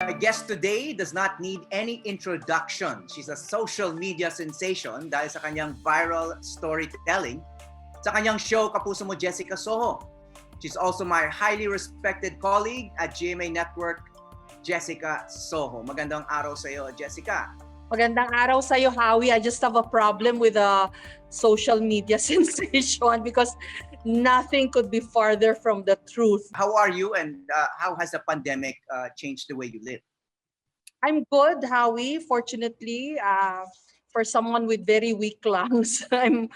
My guest today does not need any introduction. She's a social media sensation dahil sa kanyang viral storytelling sa kanyang show Kapuso Mo Jessica Soho. She's also my highly respected colleague at GMA Network, Jessica Soho. Magandang araw sa iyo, Jessica. Magandang araw sa iyo, Howie. I just have a problem with a social media sensation because nothing could be farther from the truth. How are you and how has the pandemic changed the way you live? I'm good, Howie. Fortunately, for someone with very weak lungs, I'm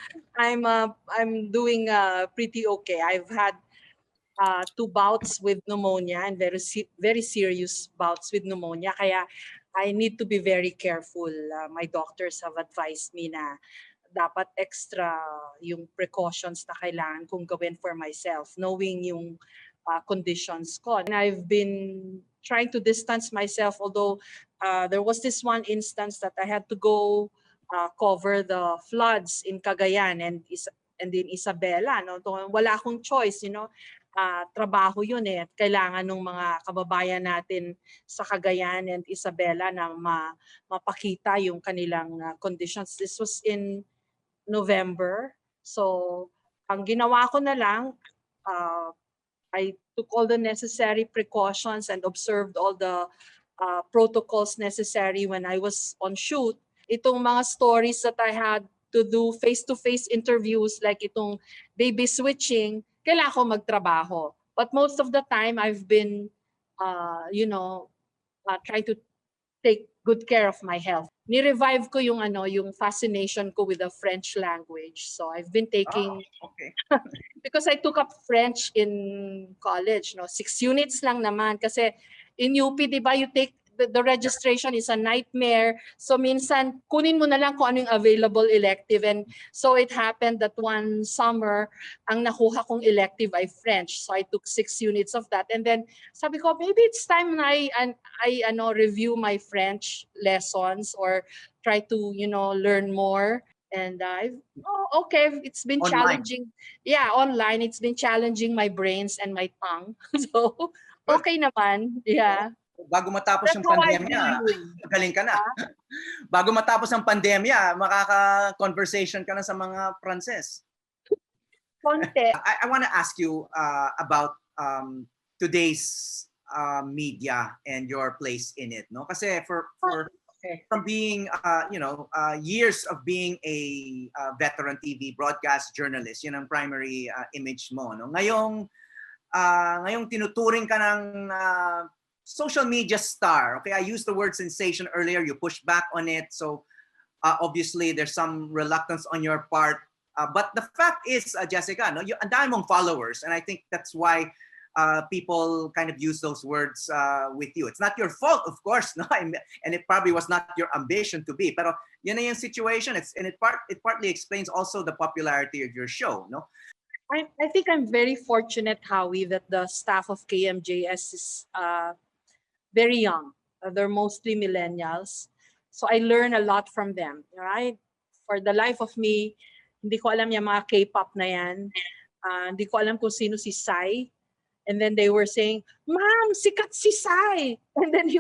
doing pretty okay. I've had 2 bouts with pneumonia and very serious bouts with pneumonia. Kaya I need to be very careful. My doctors have advised me na dapat extra yung precautions na kailangan kong gawin for myself, knowing yung conditions ko. And I've been trying to distance myself, although there was this one instance that I had to go cover the floods in Cagayan and in Isabela. No? Wala akong choice, trabaho yun eh. Kailangan ng mga kababayan natin sa Cagayan and Isabela na mapakita yung kanilang conditions. This was in November. So, ang ginawa ko na lang, I took all the necessary precautions and observed all the protocols necessary when I was on shoot. Itong mga stories that I had to do face-to-face interviews like itong baby switching, kailangan ko magtrabaho. But most of the time, I've been, trying to take good care of my health. Ni-revive ko yung fascination ko with the French language. So I've been taking, Okay. because I took up French in college, 6 units lang naman. Kasi in UP, di ba, you take, the registration is a nightmare. So minsan, kunin mo na lang kung ano yung available elective. And so it happened that one summer, ang nakuha kong elective ay French. So I took 6 units of that. And then sabi ko, maybe it's time na I review my French lessons or try to, learn more. And okay, it's been Online. challenging. Yeah, online. It's been challenging my brains and my tongue. So, okay naman. Yeah. Bago matapos That's yung how I've pandemya, been doing. galing ka na. Bago matapos ang pandemya, makaka-conversation ka na sa mga Pranses. Konti. I want to ask you about today's media and your place in it, no? Kasi from being years of being a veteran TV broadcast journalist, yun ang primary image mo, no? Ngayong tinuturing ka ng social media star. Okay, I used the word sensation earlier. You pushed back on it, so obviously there's some reluctance on your part. But the fact is, Jessica, no, ang dami mong followers, and I think that's why people kind of use those words with you. It's not your fault, of course, no, and it probably was not your ambition to be. Pero yan na yung situation. It partly explains also the popularity of your show, no. I think I'm very fortunate, Howie, that the staff of KMJS is very young. They're mostly millennials. So I learn a lot from them, right? For the life of me, hindi ko alam yung mga K-pop na yan. Hindi ko alam kung sino si Psy. And then they were saying, Ma'am, sikat si Psy. And then he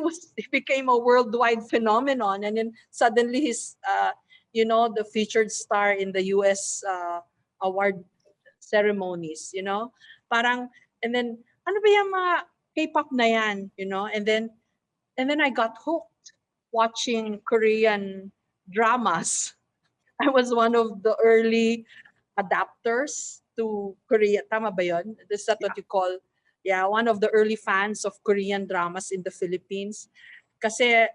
became a worldwide phenomenon. And then suddenly he's, the featured star in the US award ceremonies, Parang, and then, ano ba yung mga K-pop na yan, And then I got hooked watching Korean dramas. I was one of the early adapters to Korea. Tama ba yun? Is that what you call? Yeah, one of the early fans of Korean dramas in the Philippines. Kasi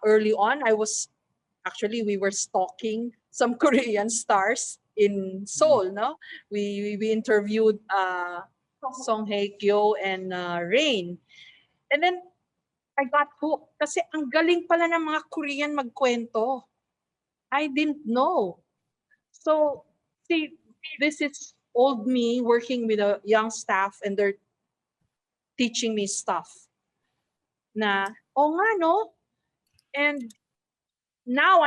early on, we were stalking some Korean stars in Seoul, no? We interviewed Song Hye Kyo and Rain. And then I got hooked kasi ang galing pala ng mga Korean magkwento. I didn't know. So, see, this is old me working with a young staff and they're teaching me stuff. Na, nga no? And now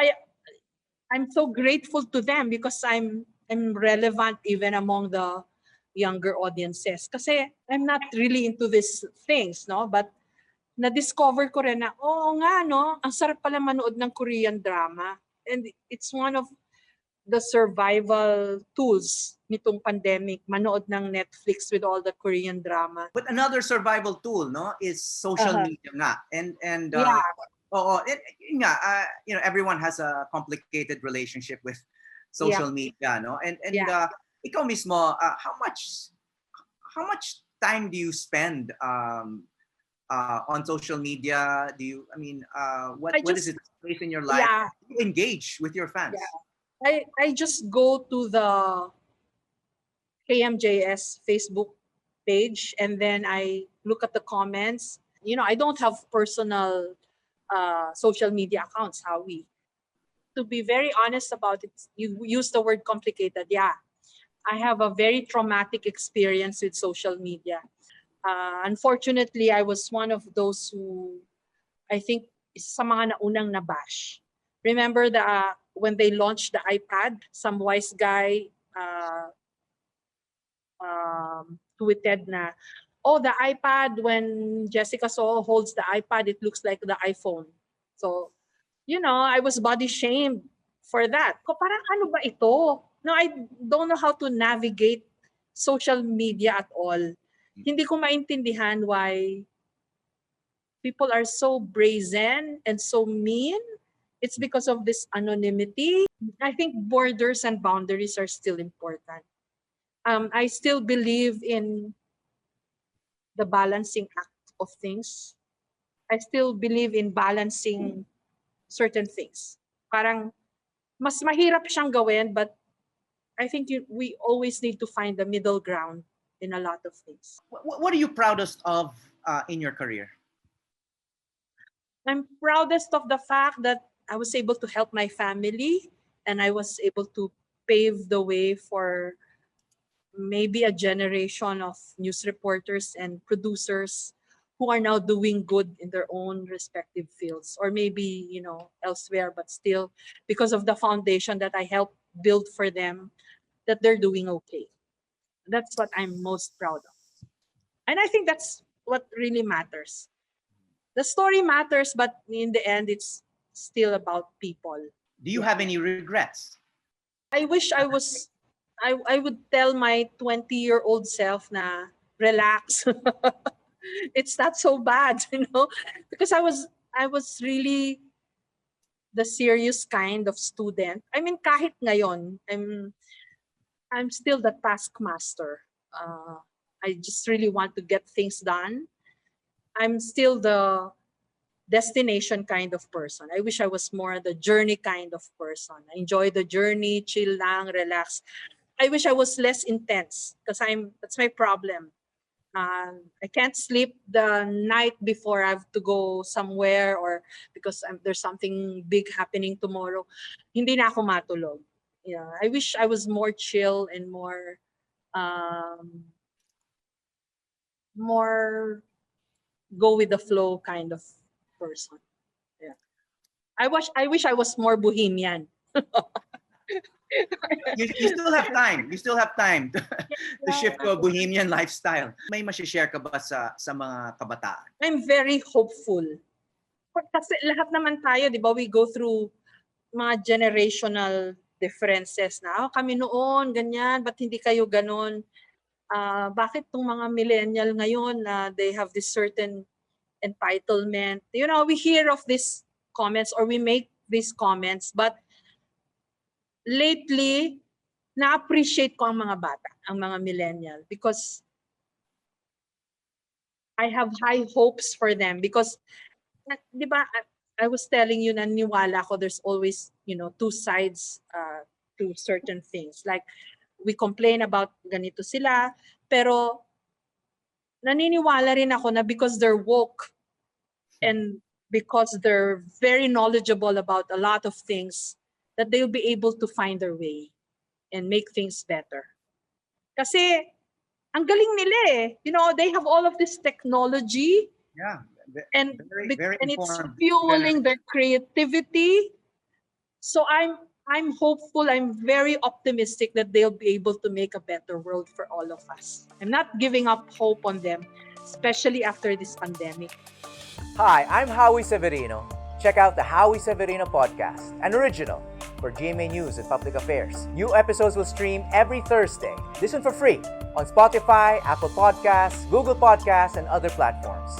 I'm so grateful to them because I'm relevant even among the younger audiences. Kasi I'm not really into these things, no? But na-discover ko rin na, oo nga, no, ang sarap pala manood ng Korean drama. And it's one of the survival tools nitong pandemic, manood ng Netflix with all the Korean drama. But another survival tool, no, is social media nga. And Yeah. yun nga, everyone has a complicated relationship with social media, no? And ikaw mismo, how much time do you spend on social media? Do you, what is it place in your life? Yeah. You engage with your fans. Yeah. I just go to the KMJS Facebook page and then I look at the comments. You know, I don't have personal social media accounts, Howie. To be very honest about it, you use the word complicated. Yeah, I have a very traumatic experience with social media. Unfortunately, I was one of those who I think isa sa mga naunang nabash. Remember when they launched the iPad, some wise guy tweeted na, oh, the iPad, when Jessica Soho holds the iPad, it looks like the iPhone. So, I was body shamed for that. Ko parang ano ba ito? No, I don't know how to navigate social media at all. Hindi ko maintindihan why people are so brazen and so mean. It's because of this anonymity. I think borders and boundaries are still important. I still believe in the balancing act of things. I still believe in balancing certain things. Parang mas mahirap siyang gawin, but I think we always need to find the middle ground in a lot of things. What are you proudest of in your career? I'm proudest of the fact that I was able to help my family and I was able to pave the way for maybe a generation of news reporters and producers who are now doing good in their own respective fields, or maybe, elsewhere, but still because of the foundation that I helped build for them, that they're doing okay. That's what I'm most proud of. And I think that's what really matters. The story matters, but in the end, it's still about people. Do you have any regrets? I wish I would tell my 20-year-old self na relax. It's not so bad, because I was really the serious kind of student. I mean, kahit ngayon, I'm still the taskmaster. I just really want to get things done. I'm still the destination kind of person. I wish I was more the journey kind of person. I enjoy the journey, chill lang, relax. I wish I was less intense because that's my problem. I can't sleep the night before I have to go somewhere or because there's something big happening tomorrow. Hindi na ako matulog. Yeah, I wish I was more chill and more go with the flow kind of person. Yeah. I wish I was more bohemian. You still have time. You still have time to shift to a bohemian lifestyle. May ma-share ka ba sa mga kabataan? I'm very hopeful. Kasi lahat naman tayo, di ba, we go through mga generational differences na, kami noon, ganyan, ba't hindi kayo ganon? Bakit tong mga millennial ngayon na they have this certain entitlement? We hear of these comments or we make these comments, but lately, na-appreciate ko ang mga bata, ang mga millennial, because I have high hopes for them. Because, di ba, I was telling you na niwala ko there's always, two sides to certain things. Like, we complain about ganito sila, pero naniniwala rin ako na because they're woke and because they're very knowledgeable about a lot of things, that they'll be able to find their way and make things better. Kasi, ang galing nila eh. They have all of this technology. Yeah. And very it's fueling their creativity. So I'm hopeful, I'm very optimistic that they'll be able to make a better world for all of us. I'm not giving up hope on them, especially after this pandemic. Hi, I'm Howie Severino. Check out the Howie Severino podcast, an original for GMA News and Public Affairs. New episodes will stream every Thursday. Listen for free on Spotify, Apple Podcasts, Google Podcasts, and other platforms.